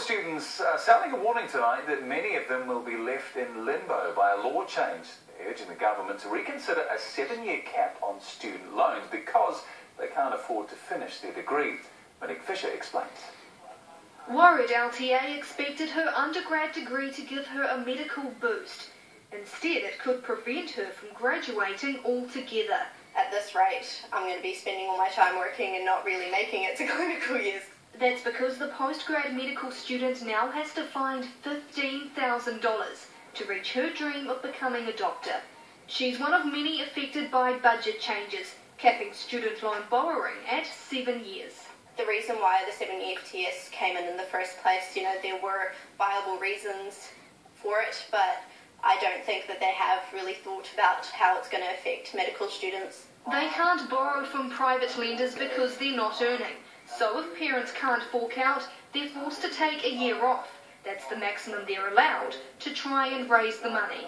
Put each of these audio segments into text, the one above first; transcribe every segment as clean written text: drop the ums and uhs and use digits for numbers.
students are sounding a warning tonight that many of them will be left in limbo by a law change. They're urging the government to reconsider a 7-year cap on student loans because they can't afford to finish their degree. Monique Fisher explains. Worod Al Tiay expected her undergrad degree to give her a medical boost. Instead, it could prevent her from graduating altogether. At this rate, I'm going to be spending all my time working and not really making it to clinical years. That's because the postgrad medical student now has to find $15,000 to reach her dream of becoming a doctor. She's one of many affected by budget changes, capping student loan borrowing at 7 years. The reason why the 7-year FTS came in the first place, there were viable reasons for it, but I don't think that they have really thought about how it's going to affect medical students. They can't borrow from private lenders because they're not earning. So if parents can't fork out, they're forced to take a year off. That's the maximum they're allowed to try and raise the money.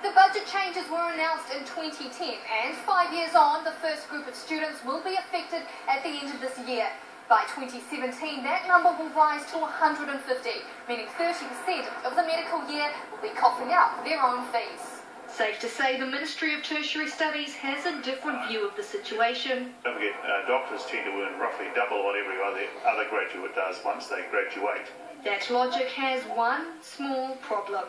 The budget changes were announced in 2010, and 5 years on, the first group of students will be affected at the end of this year. By 2017, that number will rise to 150, meaning 30% of the medical year will be coughing up their own fees. Safe to say the Ministry of Tertiary Studies has a different view of the situation. Don't forget, doctors tend to earn roughly double what every other graduate does once they graduate. That logic has one small problem.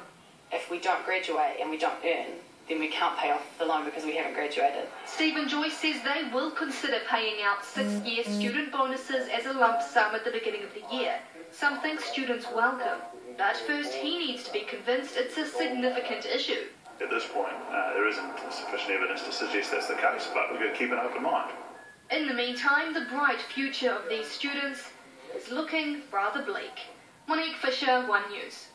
If we don't graduate and we don't earn, then we can't pay off the loan because we haven't graduated. Stephen Joyce says they will consider paying out 6-year student bonuses as a lump sum at the beginning of the year, something students welcome. But first he needs to be convinced it's a significant issue. At this point, there isn't sufficient evidence to suggest that's the case, but we've got to keep an open mind. In the meantime, the bright future of these students is looking rather bleak. Monique Fisher, One News.